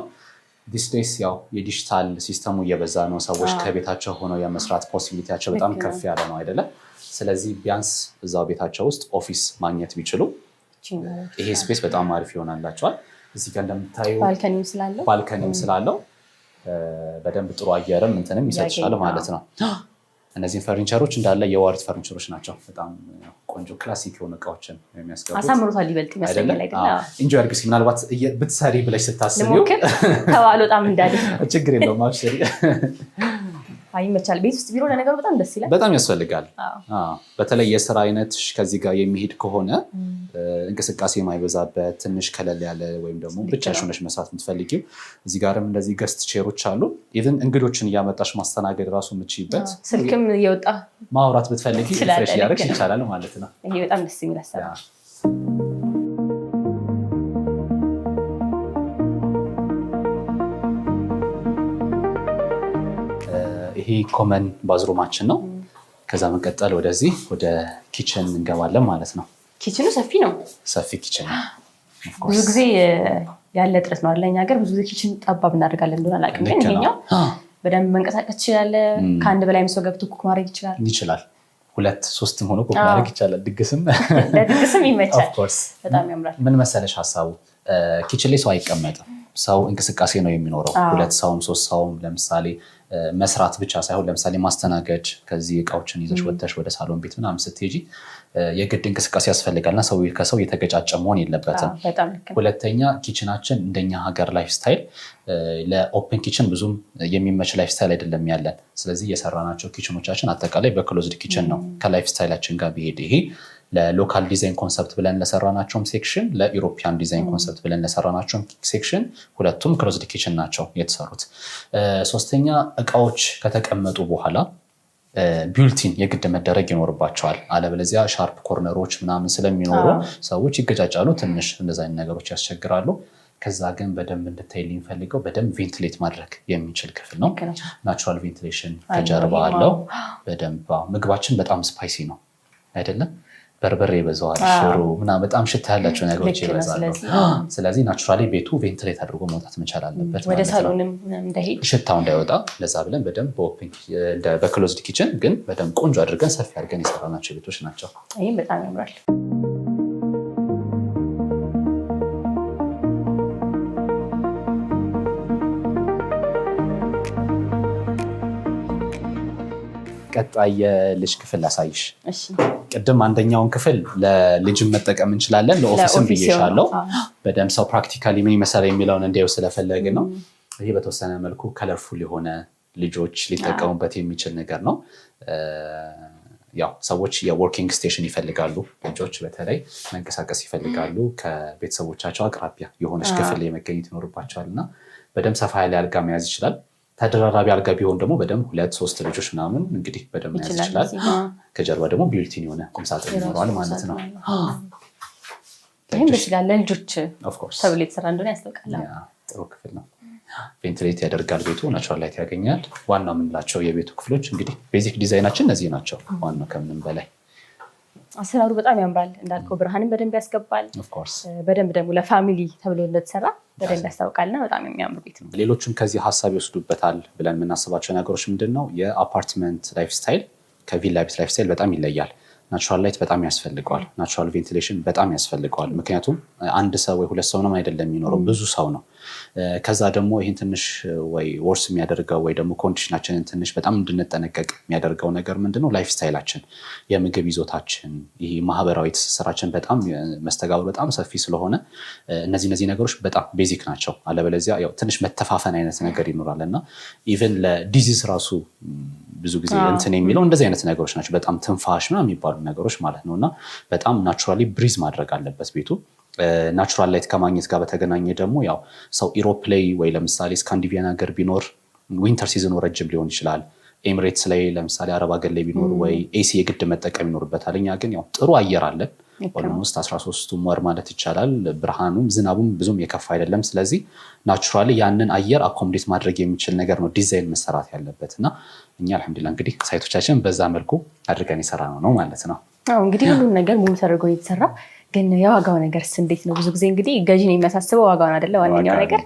ዲስ ዴይስ ያው የዲጂታል ሲስተሙ እየበዛ ነው። ሰዎች ከቤታቸው ሆነው የመስራት ፖሲቢሊቲያቸው በጣም ከፍ ያለ ነው አይደለም? ስለዚህ ቢያንስ እዛው ቤታቸው ውስጥ ኦፊስ ማግኘት ቢችሉ ይሄ ስፔስ በጣም አሪፍ ይሆናላቸዋል። እዚህ ጋር እንደምታዩ ባልከኒም ስላለው በደንብ ጥሩ አየርም እንትንም ይሰጥሻል ማለት ነው። እነዚህን ፈርኒቸሮች እንዳለ የዋርድ ፈርኒቸሮች ናቸው። በጣም ቆንጆ ክላሲክ የሆኑ እቃዎችን የሚያስገቡት አሳምሮታል ይበልጥ ይመስለኛል አይደል? ኢንጆይ አድርጊ። ምናልባት ብትሰሪ ብለሽ ስታስቢው ተባሎ በጣም እንዳለ ችግር የለውም አብሽሪ። ይመቻል። ቤት ውስጥ ቢሮ ለነገሩ በጣም ደስ ይላል፣ በጣም ያስፈልጋል። በተለይ የስራ አይነት ከዚህ ጋር የሚሄድ ከሆነ እንቅስቃሴ የማይበዛበት ትንሽ ከለል ያለ ወይም ደግሞ ብቻሽ ሆነሽ መስራት የምትፈልጊው እዚህ ጋርም እንደዚህ ገስት ቼሮች አሉ። ኢቭን እንግዶችን እያመጣሽ ማስተናገድ ራሱ የምትችይበት ስልክም እየወጣ ማውራት ብትፈልጊ ፍሬሽ እያደረግሽ ይቻላል ማለት ነው። ይሄ በጣም ደስ የሚል አሰራር። ይሄ ኮመን ባዝሩማችን ነው። ከዛ መቀጠል ወደዚህ ወደ ኪችን እንገባለን ማለት ነው። ኪችኑ ሰፊ ነው፣ ሰፊ ኪችን ነው። ብዙ ጊዜ ያለ ጥረት ነው አለ እኛ ሀገር። ብዙ ጊዜ ኪችን ጠባብ እናደርጋለን እንደሆነ አላውቅም፣ ግን ይሄኛው በደንብ መንቀሳቀስ ይችላል። ከአንድ በላይ ሰው ገብቶ ኩክ ማድረግ ይችላል። 2-3 ሆኖ ኩክ ማድረግ ይቻላል። ለድግስም ይመቻል። በጣም ያምራል። ምን መሰለሽ ሀሳቡ ኪችን ላይ ሰው አይቀመጥም። ሰው እንቅስቃሴ ነው የሚኖረው። 2 ሰውም 3 ሰውም ለምሳሌ መስራት ብቻ ሳይሆን ለምሳሌ ማስተናገድ ከዚህ እቃዎችን ይዘሽ ወጥተሽ ወደ ሳሎን ቤት ምናምን ስትሄጂ የግድ እንቅስቃሴ ያስፈልጋልና ሰው ከሰው የተገጫጨ መሆን የለበትም። ሁለተኛ ኪችናችን እንደኛ ሀገር ላይፍ ስታይል ለኦፕን ኪችን ብዙም የሚመች ላይፍ ስታይል አይደለም ያለን። ስለዚህ የሰራናቸው ኪችኖቻችን አጠቃላይ በክሎዝድ ኪችን ነው ከላይፍ ስታይላችን ጋር ቢሄድ ይሄ ለሎካል ዲዛይን ኮንሰፕት ብለን ለሰራናቸውም ሴክሽን ለኢሮፒያን ዲዛይን ኮንሰፕት ብለን ለሰራናቸውም ሴክሽን ሁለቱም ክሎዝድ ኪችን ናቸው የተሰሩት። ሶስተኛ እቃዎች ከተቀመጡ በኋላ ቢልቲን የግድ መደረግ ይኖርባቸዋል። አለበለዚያ ሻርፕ ኮርነሮች ምናምን ስለሚኖሩ ሰዎች ይገጫጫሉ፣ ትንሽ እንደዛ አይነት ነገሮች ያስቸግራሉ። ከዛ ግን በደንብ እንድታይልኝ ፈልገው በደንብ ቬንቲሌት ማድረግ የሚችል ክፍል ነው። ናቹራል ቬንቲሌሽን ከጀርባ አለው በደንብ። ምግባችን በጣም ስፓይሲ ነው አይደለም? በርበሬ ይበዛዋል፣ ሽሮ ምናምን በጣም ሽታ ያላቸው ነገሮች ይበዛሉ። ስለዚህ ናቹራሊ ቤቱ ቬንትሌት አድርጎ መውጣት መቻል አለበት፣ ወደ ሳሎንም እንዳይሄድ ሽታው እንዳይወጣ። ለዛ ብለን በደንብ በክሎዝድ ኪችን ግን በደንብ ቆንጆ አድርገን ሰፊ አድርገን የሰራናቸው ቤቶች ናቸው። ይህም በጣም ያምራል። ቀጣይ የልጅ ክፍል ላሳይሽ። ቅድም አንደኛውን ክፍል ለልጅም መጠቀም እንችላለን፣ ለኦፊስም ብዬሻለው። በደንብ ሰው ፕራክቲካሊ ምን ይመስላል የሚለውን እንዲያው ስለፈለግን ነው። ይሄ በተወሰነ መልኩ ከለርፉል የሆነ ልጆች ሊጠቀሙበት የሚችል ነገር ነው። ያው ሰዎች የወርኪንግ ስቴሽን ይፈልጋሉ። ልጆች በተለይ መንቀሳቀስ ይፈልጋሉ። ከቤተሰቦቻቸው አቅራቢያ የሆነች ክፍል ላይ መገኘት ይኖርባቸዋል እና በደንብ ሰፋ ያለ አልጋ መያዝ ይችላል። ተደራራቢ አልጋ ቢሆን ደግሞ በደንብ 2-3 ልጆች ምናምን እንግዲህ በደንብ መያዝ ይችላል። ከጀርባ ደግሞ ቢልቲን የሆነ ቁምሳጥን ይኖረዋል ማለት ነው። ይህም ደስ ይላል። ለልጆች ተብሎ የተሰራ እንደሆነ ያስታውቃል። ጥሩ ክፍል ነው። ቬንቲሌት ያደርጋል ቤቱ፣ ናቹራል ላይት ያገኛል። ዋናው የምንላቸው የቤቱ ክፍሎች እንግዲህ ቤዚክ ዲዛይናችን እነዚህ ናቸው። ዋናው ከምንም በላይ አሰራሩ በጣም ያምራል። እንዳልከው ብርሃንን በደንብ ያስገባል። በደንብ ደግሞ ለፋሚሊ ተብሎ እንደተሰራ በደንብ ያስታውቃልና በጣም የሚያምር ቤት ነው። ሌሎችም ከዚህ ሀሳብ ይወስዱበታል ብለን የምናስባቸው ነገሮች ምንድን ነው? የአፓርትመንት ላይፍ ስታይል ከቪላ ቤት ላይፍ ስታይል በጣም ይለያል። ናቹራል ላይት በጣም ያስፈልገዋል። ናቹራል ቬንቲሌሽን በጣም ያስፈልገዋል። ምክንያቱም አንድ ሰው ወይ 2 ሰው ነው አይደለም የሚኖረው፣ ብዙ ሰው ነው። ከዛ ደግሞ ይህን ትንሽ ወይ ወርስ የሚያደርገው ወይ ደግሞ ኮንዲሽናችንን ትንሽ በጣም እንድንጠነቀቅ የሚያደርገው ነገር ምንድነው? ላይፍ ስታይላችን፣ የምግብ ይዞታችን፣ ይህ ማህበራዊ ትስስራችን በጣም መስተጋብር በጣም ሰፊ ስለሆነ እነዚህ ነገሮች በጣም ቤዚክ ናቸው። አለበለዚያ ያው ትንሽ መተፋፈን አይነት ነገር ይኖራል እና ኢቨን ለዲዚዝ ራሱ ብዙ ጊዜ እንትን የሚለው እንደዚህ አይነት ነገሮች ናቸው። በጣም ትንፋሽ ምናምን የሚባሉ ነገሮች ማለት ነው እና በጣም ናቹራሊ ብሪዝ ማድረግ አለበት ቤቱ። ናቹራል ላይት ከማግኘት ጋር በተገናኘ ደግሞ ያው ሰው ኢሮፕ ላይ ወይ ለምሳሌ ስካንዲቪያን ሀገር ቢኖር ዊንተር ሲዝኑ ረጅም ሊሆን ይችላል። ኤሚሬትስ ላይ ለምሳሌ አረብ ሀገር ላይ ቢኖር ወይ ኤሲ የግድ መጠቀም ይኖርበታል። እኛ ግን ያው ጥሩ አየር አለን። ኦልሞስት 13ቱም ወር ማለት ይቻላል። ብርሃኑም ዝናቡም ብዙም የከፋ አይደለም። ስለዚህ ናቹራሊ ያንን አየር አኮሞዴት ማድረግ የሚችል ነገር ነው ዲዛይን መሰራት ያለበት እና እኛ አልሐምዱሊላህ እንግዲህ ሳይቶቻችን በዛ መልኩ አድርገን የሰራ ነው ማለት ነው። እንግዲህ ሁሉም ነገር ሙሉ ተደርጎ የተሰራ ግን የዋጋው ነገርስ እንዴት ነው? ብዙ ጊዜ እንግዲህ ገዢ ነው የሚያሳስበው ዋጋውን አይደለ? ዋነኛው ነገር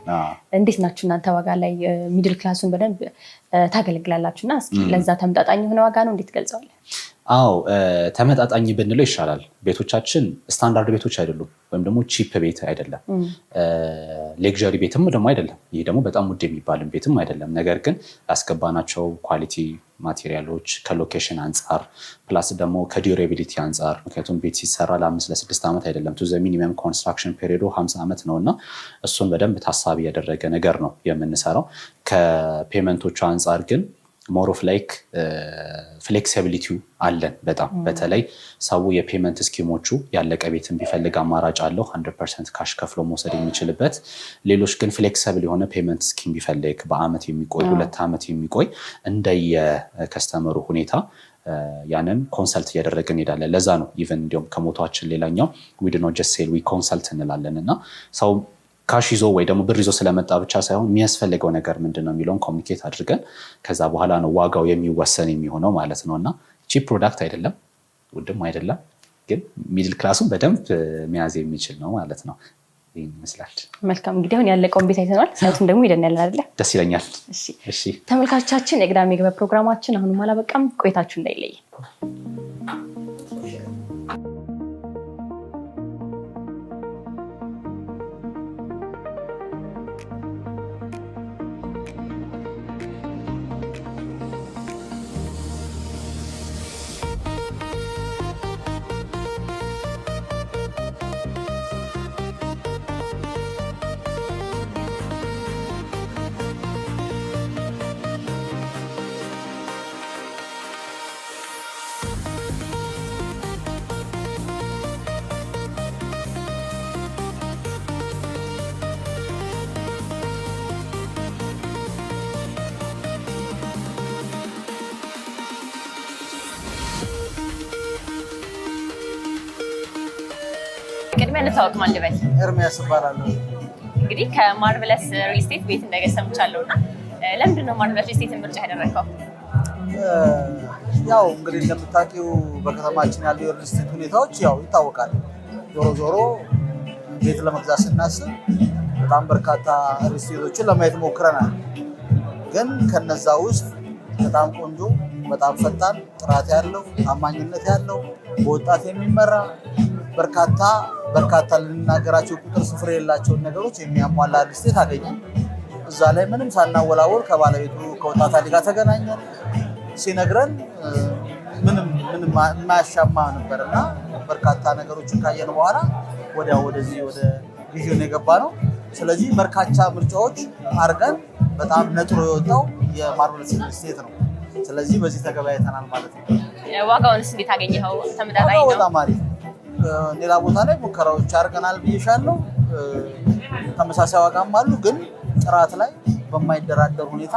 እንዴት ናችሁ እናንተ? ዋጋ ላይ ሚድል ክላሱን በደንብ ታገለግላላችሁና እስኪ ለዛ ተመጣጣኝ የሆነ ዋጋ ነው እንዴት ገልጸዋል? አዎ ተመጣጣኝ ብንለው ይሻላል። ቤቶቻችን ስታንዳርድ ቤቶች አይደሉም፣ ወይም ደግሞ ቺፕ ቤት አይደለም፣ ሌክዠሪ ቤትም ደግሞ አይደለም። ይህ ደግሞ በጣም ውድ የሚባልም ቤትም አይደለም። ነገር ግን ያስገባናቸው ኳሊቲ ማቴሪያሎች ከሎኬሽን አንጻር ፕላስ ደግሞ ከዲዩሬቢሊቲ አንጻር፣ ምክንያቱም ቤት ሲሰራ ለ5-6 ዓመት አይደለም ቱ ዘ ሚኒመም ኮንስትራክሽን ፔሪዱ 50 ዓመት ነው እና እሱን በደንብ ታሳቢ ያደረገ ነገር ነው የምንሰራው። ከፔመንቶቹ አንጻር ግን ሞር ኦፍ ላይክ ፍሌክሲቢሊቲው አለን በጣም በተለይ ሰው የፔመንት ስኪሞቹ ያለቀ ቤትን ቢፈልግ አማራጭ አለው 100% ካሽ ከፍሎ መውሰድ የሚችልበት። ሌሎች ግን ፍሌክሲብል የሆነ ፔመንት ስኪም ቢፈልግ በአመት የሚቆይ 2 ዓመት የሚቆይ እንደየ ከስተመሩ ሁኔታ ያንን ኮንሰልት እያደረግን እንሄዳለን። ለዛ ነው ኢቨን እንዲሁም ከሞቷችን ሌላኛው ዊ ዱ ኖት ጀስት ሴል ዊ ኮንሰልት እንላለን እና ሰው ካሽ ይዞ ወይ ደግሞ ብር ይዞ ስለመጣ ብቻ ሳይሆን የሚያስፈልገው ነገር ምንድነው የሚለውን ኮሚኒኬት አድርገን ከዛ በኋላ ነው ዋጋው የሚወሰን የሚሆነው ማለት ነው። እና ቺፕ ፕሮዳክት አይደለም፣ ውድም አይደለም፣ ግን ሚድል ክላሱን በደንብ መያዝ የሚችል ነው ማለት ነው። ይህን ይመስላል። መልካም እንግዲህ አሁን ያለቀውን ቤት አይተናል። ሳይቱን ደግሞ ሄደን ያለን አይደለ? ደስ ይለኛል። እሺ ተመልካቾቻችን የቅዳሜ ገበያ ፕሮግራማችን አሁንም አላበቃም። ቆይታችሁ እንዳይለይ። ቅድሚያ እንታወቅ ማን ልበል? ኤርሚያስ እባላለሁ። እንግዲህ ከማርቨለስ ሪል ስቴት ቤት እንደገሰምቻለሁና ለምንድን ነው ማርቨለስ ሪል ስቴት ምርጫ ያደረገው? ያው እንግዲህ እንደምታውቂው በከተማችን ያሉ የሪል ስቴት ሁኔታዎች ያው ይታወቃል። ዞሮ ዞሮ ቤት ለመግዛት ስናስብ በጣም በርካታ ሪል ስቴቶችን ለማየት ሞክረናል። ግን ከነዛ ውስጥ በጣም ቆንጆ፣ በጣም ፈጣን፣ ጥራት ያለው፣ ታማኝነት ያለው፣ በወጣት የሚመራ በርካታ ልንናገራቸው ቁጥር ስፍር የሌላቸውን ነገሮች የሚያሟላ ሪል ስቴት አገኘን። እዛ ላይ ምንም ሳናወላወል ከባለቤቱ ከወጣት አሊ ጋር ተገናኘን። ሲነግረን ምንም የማያሻማ ነበርና በርካታ ነገሮችን ካየን በኋላ ወዲያው ወደዚህ ወደ ግዢውን የገባ ነው። ስለዚህ በርካታ ምርጫዎች አድርገን በጣም ነጥሮ የወጣው የማርቨለስ ሪል ስቴት ነው። ስለዚህ በዚህ ተገበያይተናል ማለት ነው። ዋጋውንስ እንዴት አገኘኸው? ተመጣጣኝ ነው? በጣም አሪፍ። ሌላ ቦታ ላይ ሙከራዎች አድርገናል ብዬሻለሁ። ተመሳሳይ ዋጋም አሉ፣ ግን ጥራት ላይ በማይደራደር ሁኔታ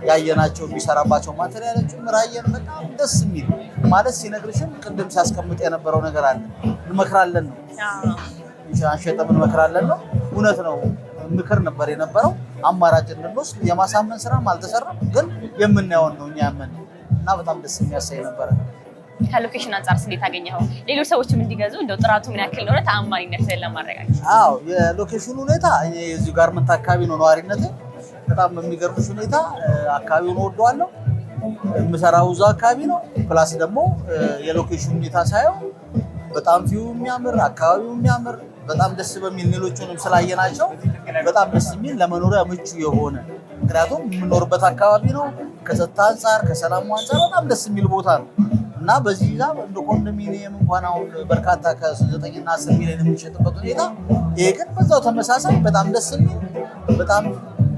ያየናቸው የሚሰራባቸው ማቴሪያሎች ምራየን በጣም ደስ የሚል ማለት ሲነግርሽም ቅድም ሲያስቀምጥ የነበረው ነገር አለ። እንመክራለን ነው አንሸጠም፣ እንመክራለን ነው። እውነት ነው፣ ምክር ነበር የነበረው። አማራጭ እንድንወስድ የማሳመን ስራም አልተሰራም፣ ግን የምናየውን ነው እኛ ያመን እና በጣም ደስ የሚያሳይ ነበረ። ከሎኬሽን አንጻር እንዴት አገኘኸው? ሌሎች ሰዎችም እንዲገዙ እንደው ጥራቱ ምን ያክል ነው ተአማኒነትን ለማረጋገጥ? አዎ የሎኬሽኑ ሁኔታ እዚህ ጋርመንት አካባቢ ነው ነዋሪነቴ። በጣም በሚገርምሽ ሁኔታ አካባቢውን ወደዋለሁ። የምሰራው እዛው አካባቢ ነው። ፕላስ ደግሞ የሎኬሽኑ ሁኔታ ሳየው በጣም ቪው የሚያምር አካባቢው የሚያምር በጣም ደስ በሚል ሌሎቹንም ስላየናቸው በጣም ደስ የሚል ለመኖሪያ ምቹ የሆነ ምክንያቱም የምኖርበት አካባቢ ነው። ከጸጥታ አንጻር ከሰላሙ አንጻር በጣም ደስ የሚል ቦታ ነው እና በዚህ ዛ እንደ ኮንዶሚኒየም እንኳን አሁን በርካታ ከ9 እና 10 ሚሊዮን የሚሸጥበት ሁኔታ፣ ይሄ ግን በዛው ተመሳሳይ በጣም ደስ የሚል በጣም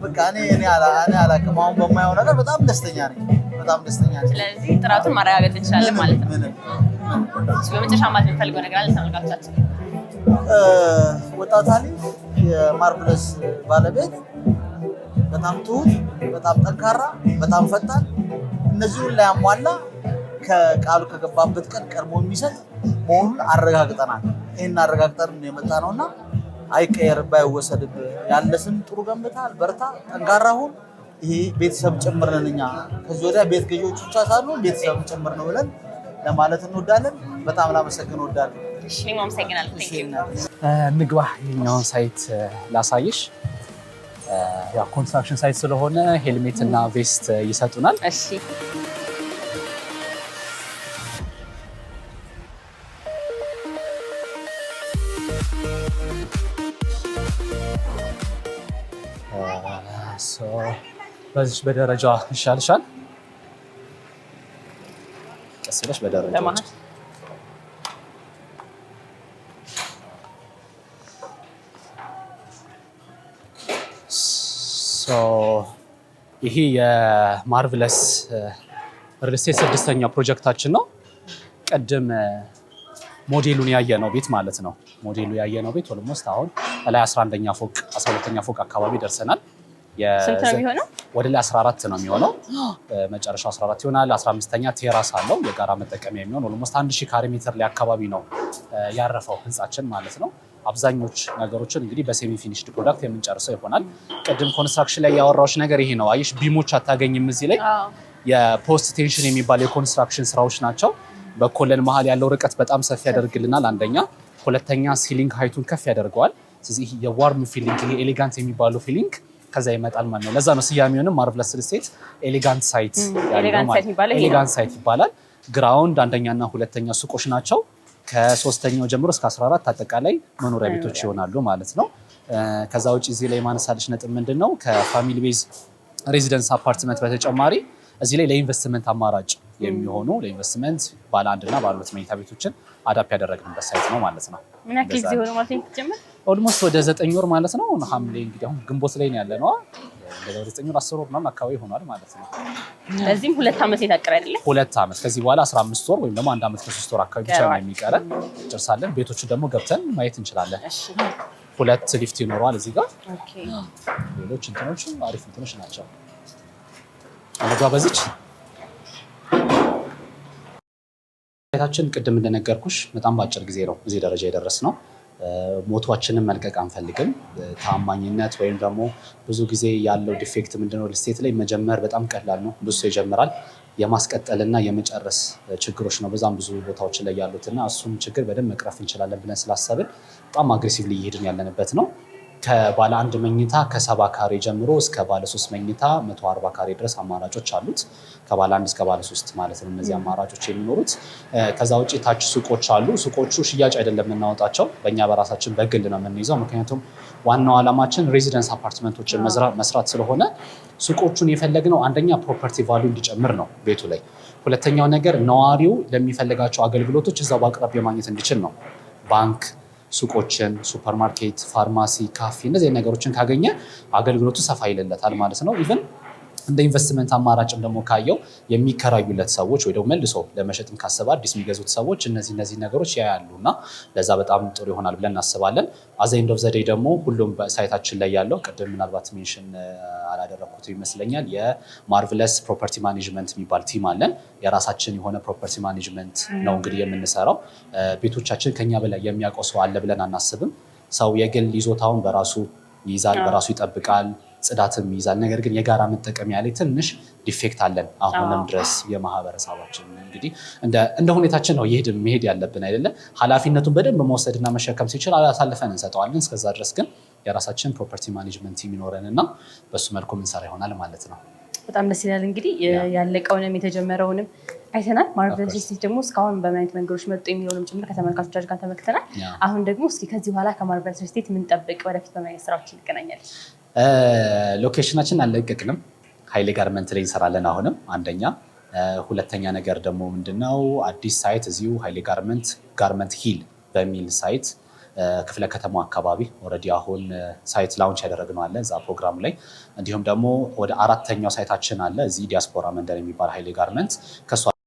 በቃ እኔ አላውቅም። አሁን በማየው ነገር በጣም ደስተኛ ነኝ። በጣም ደስተኛ ነኝ። ስለዚህ ጥራቱን ማረጋገጥ እንችላለን ማለት ነው። በመጨረሻ ማለት የምፈልገው ነገር አለ ተመልካቾቻችን? ወጣት አሊ የማርቨለስ ባለቤት በጣም ትሁት፣ በጣም ጠንካራ፣ በጣም ፈጣን፣ እነዚሁን ላይ ያሟላ ከቃሉ ከገባበት ቀን ቀድሞ የሚሰጥ መሆኑን አረጋግጠናል። ይህን አረጋግጠን የመጣ ነውና አይቀየርም፣ ባይወሰድብ። ያለ ስም ጥሩ ገንብታል፣ በርታ፣ ጠንካራ ሁን። ይሄ ቤተሰብ ጭምር ነን እኛ። ከዚህ ወዲያ ቤት ገዢዎች ብቻ ሳይሆን ቤተሰብ ጭምር ነው ብለን ለማለት እንወዳለን። በጣም ላመሰግን እወዳለሁ። እሺ እኔም አመሰግናለሁ። ንግባ የኛውን ሳይት ላሳይሽ። ያው ኮንስትራክሽን ሳይት ስለሆነ ሄልሜት እና ቬስት ይሰጡናል። እሺ በዚህ በደረጃ ይሻልሻል። ቀስ ብለሽ በደረጃ ይሄ የማርቭለስ ሪል ስቴት 6ኛ ፕሮጀክታችን ነው። ቅድም ሞዴሉን ያየነው ቤት ማለት ነው። ሞዴሉ ያየነው ቤት ኦልሞስት አሁን ላይ 11ኛ ፎቅ 12ኛ ፎቅ አካባቢ ደርሰናል። ስንት ነው የሚሆነው? ወደ ላይ 14 ነው የሚሆነው። መጨረሻው 14 ይሆናል። 15ኛ ቴራስ አለው የጋራ መጠቀሚያ የሚሆን ኦልሞስት 1000 ካሬ ሜትር ላይ አካባቢ ነው ያረፈው ህንጻችን ማለት ነው። አብዛኞቹ ነገሮችን እንግዲህ በሴሚ ፊኒሽድ ፕሮዳክት የምንጨርሰው ይሆናል። ቅድም ኮንስትራክሽን ላይ ያወራዎች ነገር ይሄ ነው። አየሽ ቢሞች አታገኝም እዚህ ላይ የፖስት ቴንሽን የሚባል የኮንስትራክሽን ስራዎች ናቸው። በኮለን መሀል ያለው ርቀት በጣም ሰፊ ያደርግልናል አንደኛ። ሁለተኛ ሲሊንግ ሃይቱን ከፍ ያደርገዋል። ስለዚህ የዋርም ፊሊንግ ይሄ ኤሌጋንት የሚባለው ፊሊንግ ከዛ ይመጣል ማለት ነው። ለዛ ነው ስያሜውንም ማርቭለስ ሪል ስቴት ኤሌጋንት ሳይት ኤሌጋንት ሳይት ይባላል። ግራውንድ አንደኛና ሁለተኛ ሱቆች ናቸው። ከ3ኛው ጀምሮ እስከ 14 አጠቃላይ መኖሪያ ቤቶች ይሆናሉ ማለት ነው። ከዛ ውጭ እዚህ ላይ ማነሳለች ነጥብ ምንድነው ከፋሚሊ ቤዝ ሬዚደንስ አፓርትመንት በተጨማሪ እዚህ ላይ ለኢንቨስትመንት አማራጭ የሚሆኑ ለኢንቨስትመንት ባለ 1 እና ባለ 2 መኝታ ቤቶችን አዳፕ ያደረግንበት ሳይት ነው ማለት ነው። ምን ያክል ጊዜ ሆነ ማለት ነው? ኦልሞስት ወደ 9 ወር ማለት ነው። ሐምሌ እንግዲህ አሁን ግንቦት ላይ ነው ያለነው። ወደ 9 ወር 10 ወር ምናምን አካባቢ ሆኗል ማለት ነው። ለዚህም 2 ዓመት የታቀረ አይደለ? 2 ዓመት ከዚህ በኋላ 15 ወር ወይም ደግሞ 1 ዓመት ከ3 ወር አካባቢ ብቻ ነው የሚቀረን። ጨርሳለን። ቤቶቹ ደግሞ ገብተን ማየት እንችላለን። እሺ 2 ሊፍት ይኖረዋል እዚህ ጋር። ኦኬ ሌሎች እንትኖች አሪፍ እንትኖች ናቸው። አለጋ በዚች ቤታችን ቅድም እንደነገርኩሽ በጣም በአጭር ጊዜ ነው እዚህ ደረጃ የደረስነው። ሞቷችንን መልቀቅ አንፈልግም። ታማኝነት ወይም ደግሞ ብዙ ጊዜ ያለው ዲፌክት ምንድነው? ሪል ስቴት ላይ መጀመር በጣም ቀላል ነው። ብዙ ሰው ይጀምራል። የማስቀጠልና የመጨረስ ችግሮች ነው በዛም ብዙ ቦታዎች ላይ ያሉትና እሱን ችግር በደንብ መቅረፍ እንችላለን ብለን ስላሰብን በጣም አግሬሲቭሊ እየሄድን ያለንበት ነው። ከባለ 1 መኝታ ከ70 ካሬ ጀምሮ እስከ ባለ 3 መኝታ 140 ካሬ ድረስ አማራጮች አሉት። ከባለ 1 እስከ ባለ 3 ማለት ነው እነዚህ አማራጮች የሚኖሩት። ከዛ ውጭ ታች ሱቆች አሉ። ሱቆቹ ሽያጭ አይደለም የምናወጣቸው፣ በእኛ በራሳችን በግል ነው የምንይዘው። ምክንያቱም ዋናው ዓላማችን ሬዚደንስ አፓርትመንቶችን መስራት ስለሆነ ሱቆቹን የፈለግነው አንደኛ ፕሮፐርቲ ቫልዩ እንዲጨምር ነው ቤቱ ላይ። ሁለተኛው ነገር ነዋሪው ለሚፈልጋቸው አገልግሎቶች እዛው በአቅራቢያ ማግኘት እንዲችል ነው። ባንክ፣ ሱቆችን፣ ሱፐርማርኬት፣ ፋርማሲ፣ ካፌ እነዚህ ነገሮችን ካገኘ አገልግሎቱ ሰፋ ይልለታል ማለት ነው። ኢቨን እንደ ኢንቨስትመንት አማራጭም ደግሞ ካየው የሚከራዩለት ሰዎች ወይ ደግሞ መልሶ ለመሸጥም ካሰበ አዲስ የሚገዙት ሰዎች እነዚህ ነገሮች ያያሉ እና ለዛ በጣም ጥሩ ይሆናል ብለን እናስባለን። አዘ ኤንድ ኦፍ ዘ ዴይ ደግሞ ሁሉም በሳይታችን ላይ ያለው ቅድም ምናልባት ሜንሽን አላደረኩት ይመስለኛል የማርቭለስ ፕሮፐርቲ ማኔጅመንት የሚባል ቲም አለን። የራሳችን የሆነ ፕሮፐርቲ ማኔጅመንት ነው እንግዲህ የምንሰራው። ቤቶቻችን ከኛ በላይ የሚያውቀው ሰው አለ ብለን አናስብም። ሰው የግል ይዞታውን በራሱ ይይዛል፣ በራሱ ይጠብቃል፣ ጽዳትም ይይዛል። ነገር ግን የጋራ መጠቀሚያ ላይ ትንሽ ዲፌክት አለን አሁንም ድረስ። የማህበረሰባችን እንግዲህ እንደ ሁኔታችን ነው መሄድ ያለብን አይደለም። ኃላፊነቱን በደንብ መውሰድና መሸከም ሲችል አሳልፈን እንሰጠዋለን። እስከዛ ድረስ ግን የራሳችን ፕሮፐርቲ ማኔጅመንት የሚኖረን እና በሱ መልኩ ምንሰራ ይሆናል ማለት ነው። በጣም ደስ ይላል። እንግዲህ ያለቀውንም የተጀመረውንም አይተናል። ማርቭለስ ሪል ስቴት ደግሞ እስካሁን በምን አይነት መንገዶች መጡ የሚለውንም ጭምር ከተመልካቾቻችን ጋር ተመልክተናል። አሁን ደግሞ እስኪ ከዚህ በኋላ ከማርቭለስ ሪል ስቴት የምንጠብቅ ወደፊት በምን አይነት ስራዎች እንገናኛለን? ሎኬሽናችን አልለቀቅንም። ኃይሌ ጋርመንት ላይ እንሰራለን አሁንም አንደኛ። ሁለተኛ ነገር ደግሞ ምንድነው አዲስ ሳይት እዚሁ ኃይሌ ጋርመንት ሂል በሚል ሳይት ክፍለ ከተማው አካባቢ ኦልሬዲ አሁን ሳይት ላውንች ያደረግነው አለ እዛ ፕሮግራም ላይ። እንዲሁም ደግሞ ወደ 4ኛው ሳይታችን አለ እዚህ ዲያስፖራ መንደር የሚባል ኃይሌ ጋርመንት ከሱ